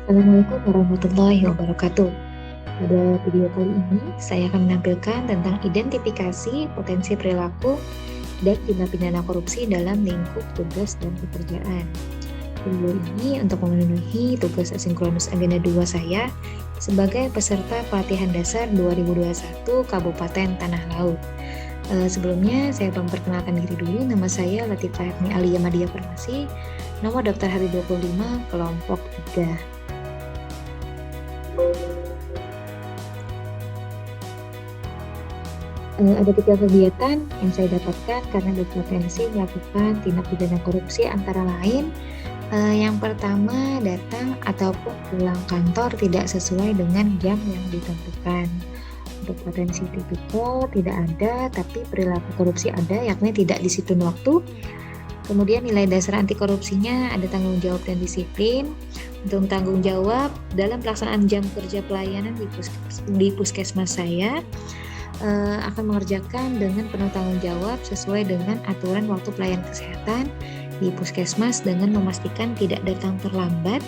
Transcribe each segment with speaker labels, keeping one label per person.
Speaker 1: Assalamualaikum warahmatullahi wabarakatuh. Pada video kali ini, saya akan menampilkan tentang identifikasi potensi perilaku dan tindak pidana korupsi dalam lingkup tugas dan pekerjaan. Video ini untuk memenuhi tugas asinkronus agenda 2 saya sebagai peserta pelatihan dasar 2021 Kabupaten Tanah Laut. Sebelumnya saya memperkenalkan diri dulu. Nama saya Latifah Yakni Alia Madia Farmasi, nomor daftar hari 25, kelompok 3. Ada 3 kegiatan yang saya dapatkan karena berpotensi melakukan tindak pidana korupsi, antara lain yang pertama, datang ataupun pulang kantor tidak sesuai dengan jam yang ditentukan. Untuk potensi tipikal tidak ada, tapi perilaku korupsi ada, yakni tidak disiplin waktu. Kemudian nilai dasar anti korupsinya ada tanggung jawab dan disiplin. Untuk tanggung jawab dalam pelaksanaan jam kerja pelayanan di puskesmas saya akan mengerjakan dengan penuh tanggung jawab sesuai dengan aturan waktu pelayanan kesehatan di puskesmas dengan memastikan tidak datang terlambat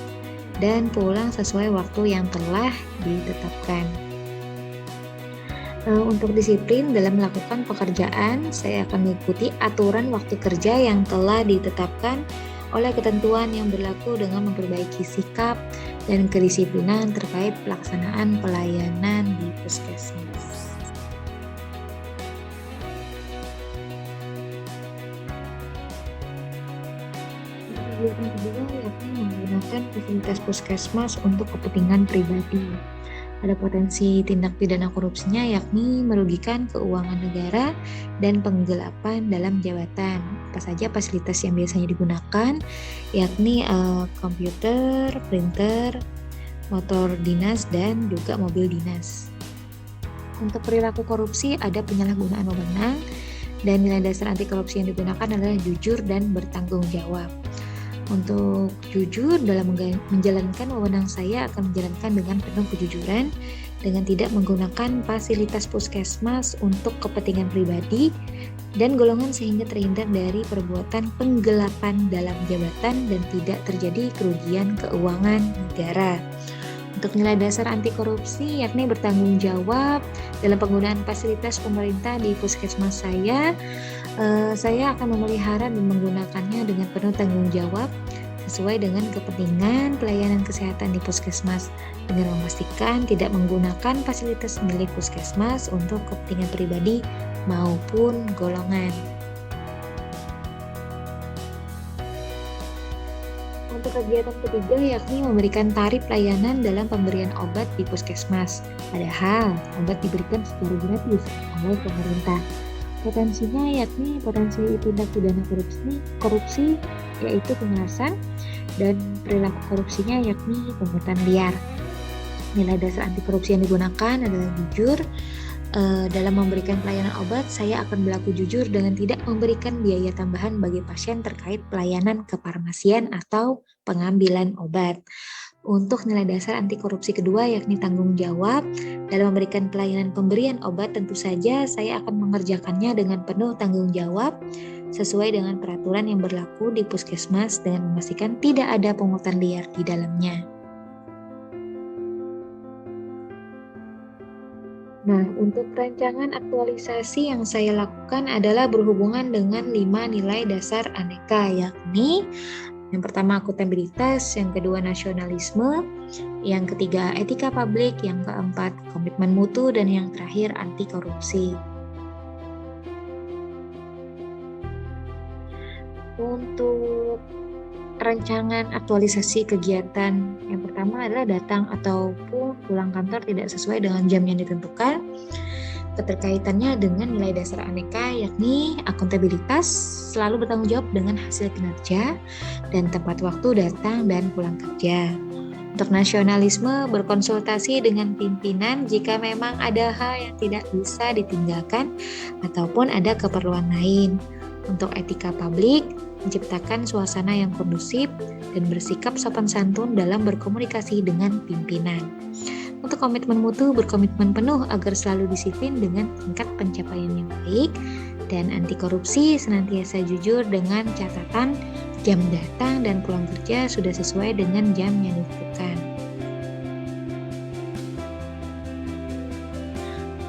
Speaker 1: dan pulang sesuai waktu yang telah ditetapkan. Untuk disiplin dalam melakukan pekerjaan, saya akan mengikuti aturan waktu kerja yang telah ditetapkan oleh ketentuan yang berlaku dengan memperbaiki sikap dan kedisiplinan terkait pelaksanaan pelayanan di puskesmas. Kegiatan kedua yakni menggunakan fasilitas puskesmas untuk kepentingan pribadi. Ada potensi tindak pidana korupsinya yakni merugikan keuangan negara dan penggelapan dalam jabatan. Apa saja fasilitas yang biasanya digunakan, yakni komputer, printer, motor dinas, dan juga mobil dinas. Untuk perilaku korupsi ada penyalahgunaan wewenang, dan nilai dasar anti korupsi yang digunakan adalah jujur dan bertanggung jawab. Untuk jujur dalam menjalankan wewenang, saya akan menjalankan dengan penuh kejujuran dengan tidak menggunakan fasilitas puskesmas untuk kepentingan pribadi dan golongan sehingga terhindar dari perbuatan penggelapan dalam jabatan dan tidak terjadi kerugian keuangan negara. Untuk nilai dasar anti korupsi yakni bertanggung jawab dalam penggunaan fasilitas pemerintah di puskesmas saya akan memelihara dan menggunakannya dengan penuh tanggung jawab sesuai dengan kepentingan pelayanan kesehatan di puskesmas dengan memastikan tidak menggunakan fasilitas milik puskesmas untuk kepentingan pribadi maupun golongan. Untuk kegiatan ketiga yakni memberikan tarif layanan dalam pemberian obat di puskesmas. Padahal obat diberikan secara gratis oleh pemerintah. Potensinya yakni potensi tindak pidana korupsi yaitu pengerasan, dan perilaku korupsinya yakni pungutan liar. Nilai dasar anti korupsi yang digunakan adalah jujur. Dalam memberikan pelayanan obat, saya akan berlaku jujur dengan tidak memberikan biaya tambahan bagi pasien terkait pelayanan kefarmasian atau pengambilan obat. Untuk nilai dasar anti korupsi kedua yakni tanggung jawab. Dalam memberikan pelayanan pemberian obat, tentu saja saya akan mengerjakannya dengan penuh tanggung jawab sesuai dengan peraturan yang berlaku di puskesmas dengan memastikan tidak ada pungutan liar di dalamnya. Nah, untuk rancangan aktualisasi yang saya lakukan adalah berhubungan dengan 5 nilai dasar aneka, yakni yang pertama akuntabilitas, yang kedua nasionalisme, yang ketiga etika publik, yang keempat komitmen mutu, dan yang terakhir anti korupsi. Untuk rancangan aktualisasi kegiatan yang pertama adalah datang ataupun pulang kantor tidak sesuai dengan jam yang ditentukan. Keterkaitannya dengan nilai dasar aneka yakni akuntabilitas, selalu bertanggung jawab dengan hasil kinerja dan tepat waktu datang dan pulang kerja. Untuk nasionalisme, berkonsultasi dengan pimpinan jika memang ada hal yang tidak bisa ditinggalkan ataupun ada keperluan lain. Untuk etika publik, menciptakan suasana yang kondusif dan bersikap sopan santun dalam berkomunikasi dengan pimpinan. Untuk komitmen mutu, berkomitmen penuh agar selalu disiplin dengan tingkat pencapaian yang baik. Dan anti korupsi, senantiasa jujur dengan catatan jam datang dan pulang kerja sudah sesuai dengan jam yang ditentukan.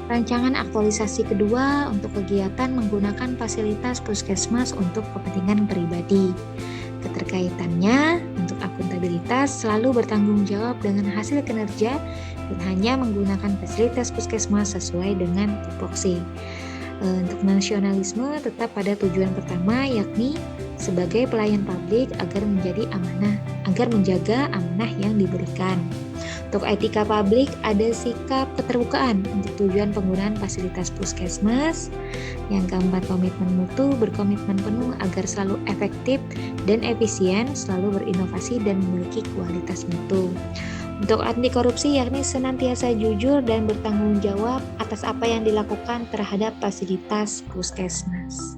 Speaker 1: Rancangan aktualisasi kedua untuk kegiatan menggunakan fasilitas puskesmas untuk kepentingan pribadi. Keterkaitannya untuk akuntabilitas selalu bertanggung jawab dengan hasil kinerja dan hanya menggunakan fasilitas puskesmas sesuai dengan tupoksi. Untuk nasionalisme tetap pada tujuan pertama, yakni sebagai pelayan publik agar menjaga amanah yang diberikan. Untuk etika publik ada sikap keterbukaan untuk tujuan penggunaan fasilitas puskesmas. Yang keempat, komitmen mutu, berkomitmen penuh agar selalu efektif dan efisien, selalu berinovasi dan memiliki kualitas mutu. Untuk anti korupsi yakni senantiasa jujur dan bertanggung jawab atas apa yang dilakukan terhadap fasilitas puskesmas.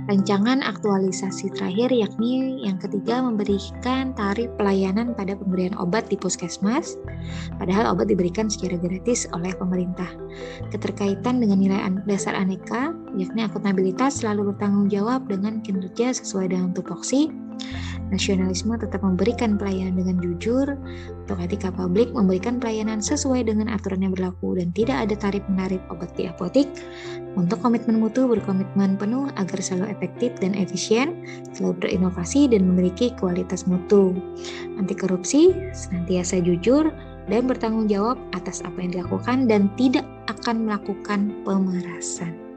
Speaker 1: Rancangan aktualisasi terakhir yakni yang ketiga, memberikan tarif pelayanan pada pemberian obat di puskesmas, padahal obat diberikan secara gratis oleh pemerintah. Keterkaitan dengan nilai dasar aneka yakni akuntabilitas selalu bertanggung jawab dengan kinerja sesuai dengan tupoksi. Nasionalisme tetap memberikan pelayanan dengan jujur. Untuk etika publik memberikan pelayanan sesuai dengan aturan yang berlaku dan tidak ada tarif-menarik obat di apotik. Untuk komitmen mutu, berkomitmen penuh agar selalu efektif dan efisien, selalu berinovasi dan memiliki kualitas mutu. Anti korupsi, senantiasa jujur dan bertanggung jawab atas apa yang dilakukan dan tidak akan melakukan pemerasan.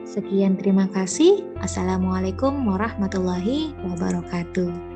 Speaker 1: Sekian, terima kasih. Assalamualaikum warahmatullahi wabarakatuh.